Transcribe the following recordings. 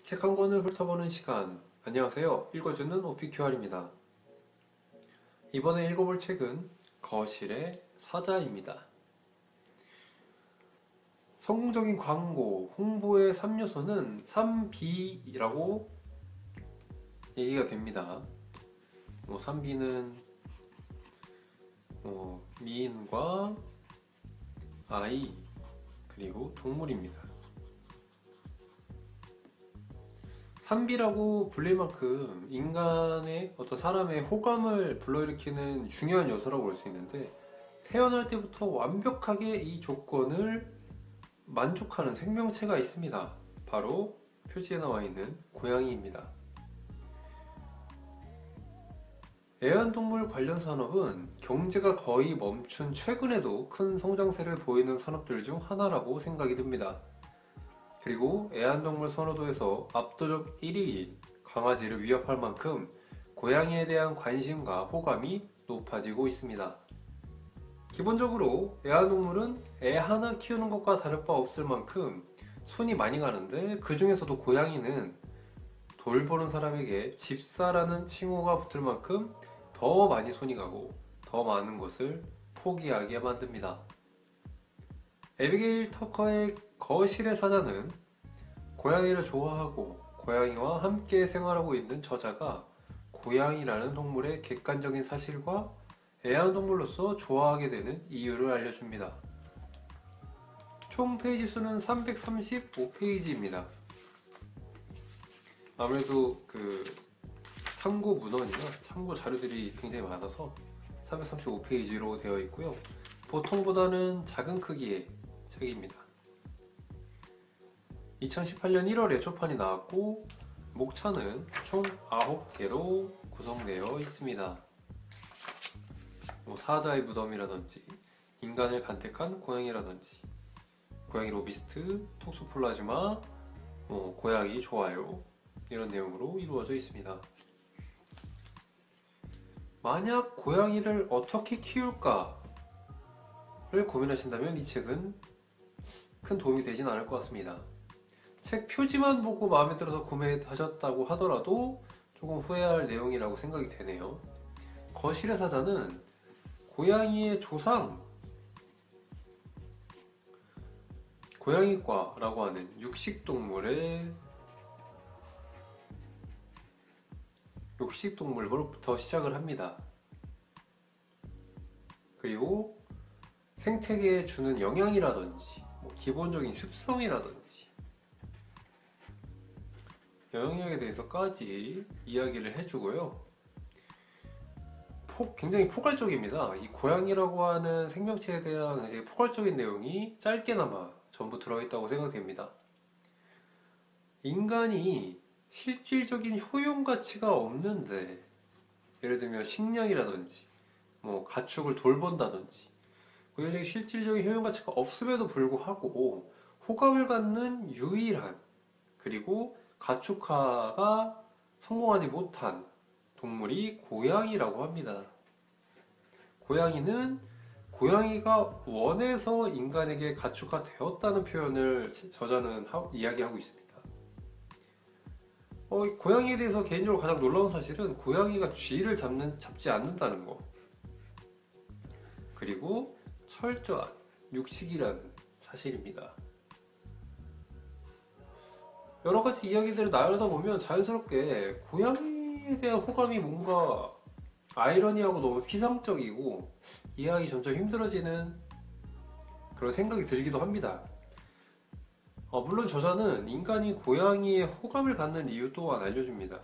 책 한 권을 훑어보는 시간. 안녕하세요. 읽어주는 OPQR입니다. 이번에 읽어볼 책은 거실의 사자입니다. 성공적인 광고, 홍보의 3요소는 3B라고 얘기가 됩니다. 3B는 미인과 아이, 그리고 동물입니다. 3B라고 불릴 만큼 인간의 어떤 사람의 호감을 불러일으키는 중요한 요소라고 볼 수 있는데, 태어날 때부터 완벽하게 이 조건을 만족하는 생명체가 있습니다. 바로 표지에 나와 있는 고양이입니다. 애완동물 관련 산업은 경제가 거의 멈춘 최근에도 큰 성장세를 보이는 산업들 중 하나라고 생각이 듭니다. 그리고 애완동물 선호도에서 압도적 1위인 강아지를 위협할 만큼 고양이에 대한 관심과 호감이 높아지고 있습니다. 기본적으로 애완동물은 애 하나 키우는 것과 다를 바 없을 만큼 손이 많이 가는데, 그 중에서도 고양이는 돌보는 사람에게 집사라는 칭호가 붙을 만큼 더 많이 손이 가고 더 많은 것을 포기하게 만듭니다. 에비게일 터커의 거실의 사자는 고양이를 좋아하고 고양이와 함께 생활하고 있는 저자가 고양이라는 동물의 객관적인 사실과 애완동물로서 좋아하게 되는 이유를 알려줍니다. 총 페이지 수는 335페이지입니다. 아무래도 참고 문헌이나 참고 자료들이 굉장히 많아서 335페이지로 되어 있고요. 보통보다는 작은 크기의 책입니다. 2018년 1월에 초판이 나왔고, 목차는 총 9개로 구성되어 있습니다. 사자의 무덤이라든지, 인간을 간택한 고양이라든지, 고양이 로비스트, 톡소플라즈마, 고양이 좋아요, 이런 내용으로 이루어져 있습니다. 만약 고양이를 어떻게 키울까를 고민하신다면 이 책은 큰 도움이 되진 않을 것 같습니다. 책 표지만 보고 마음에 들어서 구매하셨다고 하더라도 조금 후회할 내용이라고 생각이 되네요. 거실의 사자는 고양이의 조상, 고양이과라고 하는 육식동물로부터 시작을 합니다. 그리고 생태계에 주는 영향이라든지, 기본적인 습성이라든지, 영향력에 대해서까지 이야기를 해주고요. 굉장히 포괄적입니다. 이 고양이라고 하는 생명체에 대한 굉장히 포괄적인 내용이 짧게나마 전부 들어있다고 생각됩니다. 인간이 실질적인 효용 가치가 없는데, 예를 들면 식량이라든지 가축을 돌본다든지, 이런 실질적인 효용 가치가 없음에도 불구하고 호감을 갖는 유일한, 그리고 가축화가 성공하지 못한 동물이 고양이라고 합니다. 고양이는 고양이가 원해서 인간에게 가축화되었다는 표현을 저자는 이야기하고 있습니다. 고양이에 대해서 개인적으로 가장 놀라운 사실은 고양이가 쥐를 잡지 않는다는 거, 그리고 철저한 육식이라는 사실입니다. 여러가지 이야기들을 나열하다 보면 자연스럽게 고양이에 대한 호감이 뭔가 아이러니하고 너무 피상적이고 이해하기 점점 힘들어지는 그런 생각이 들기도 합니다. 물론 저자는 인간이 고양이에 호감을 갖는 이유 또한 알려줍니다.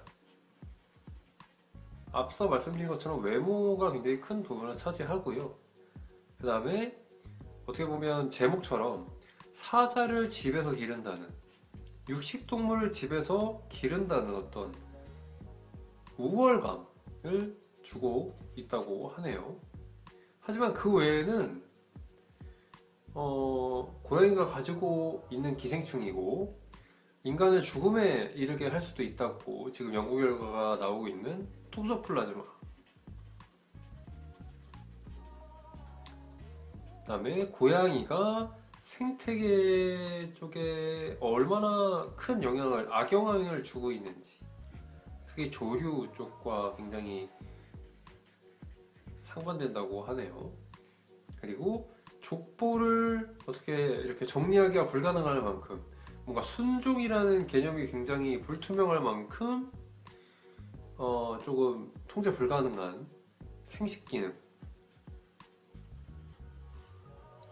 앞서 말씀드린 것처럼 외모가 굉장히 큰 부분을 차지하고요. 그 다음에 어떻게 보면 제목처럼 사자를 집에서 기른다는, 육식동물을 집에서 기른다는 어떤 우월감을 주고 있다고 하네요. 하지만 그 외에는 고양이가 가지고 있는 기생충이고 인간을 죽음에 이르게 할 수도 있다고 지금 연구 결과가 나오고 있는 톡소플라즈마, 그 다음에 고양이가 생태계 쪽에 얼마나 큰 영향을, 악영향을 주고 있는지, 특히 조류 쪽과 굉장히 상반된다고 하네요. 그리고 족보를 어떻게 이렇게 정리하기가 불가능할 만큼, 뭔가 순종이라는 개념이 굉장히 불투명할 만큼 조금 통제 불가능한 생식 기능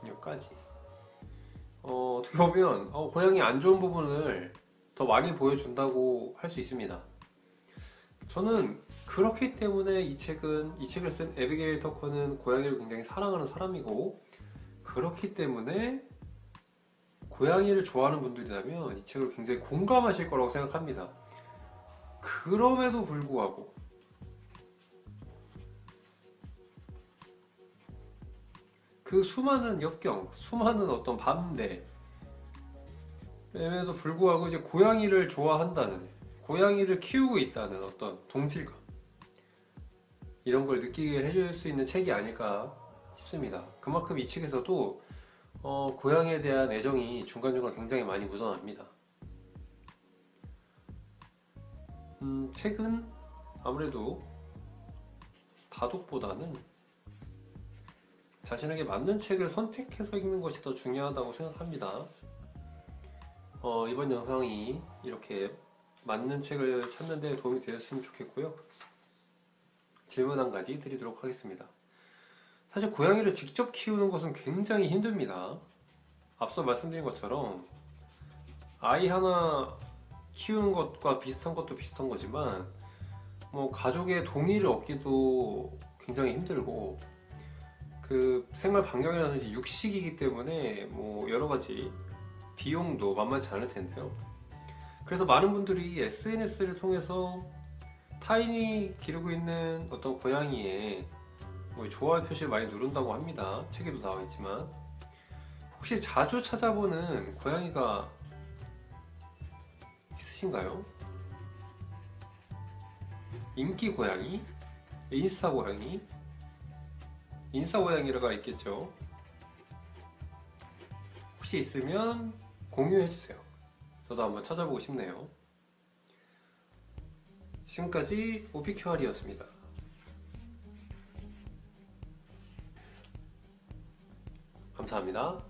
여기까지 어떻게 보면 고양이 안 좋은 부분을 더 많이 보여준다고 할 수 있습니다. 저는 그렇기 때문에 이 책을 쓴 에비게일 터커는 고양이를 굉장히 사랑하는 사람이고, 그렇기 때문에 고양이를 좋아하는 분들이라면 이 책을 굉장히 공감하실 거라고 생각합니다. 그럼에도 불구하고 그 수많은 역경, 수많은 어떤 반대, 에도 불구하고 이제 고양이를 좋아한다는, 고양이를 키우고 있다는 어떤 동질감, 이런 걸 느끼게 해줄 수 있는 책이 아닐까 싶습니다. 그만큼 이 책에서도 고양이에 대한 애정이 중간중간 굉장히 많이 묻어납니다. 책은 아무래도 다독보다는 자신에게 맞는 책을 선택해서 읽는 것이 더 중요하다고 생각합니다. 이번 영상이 이렇게 맞는 책을 찾는 데 도움이 되었으면 좋겠고요. 질문 한 가지 드리도록 하겠습니다. 사실 고양이를 직접 키우는 것은 굉장히 힘듭니다. 앞서 말씀드린 것처럼 아이 하나 키우는 것과 비슷한 것도 비슷한 거지만, 가족의 동의를 얻기도 굉장히 힘들고, 그 생활 반경이라든지 육식이기 때문에 여러 가지 비용도 만만치 않을 텐데요. 그래서 많은 분들이 SNS를 통해서 타인이 기르고 있는 어떤 고양이의 좋아요 표시를 많이 누른다고 합니다. 책에도 나와 있지만, 혹시 자주 찾아보는 고양이가 있으신가요? 인기 고양이? 인스타 고양이? 인스타 고양이가 있겠죠. 혹시 있으면 공유해주세요. 저도 한번 찾아보고 싶네요. 지금까지 오피큐알이었습니다. 감사합니다.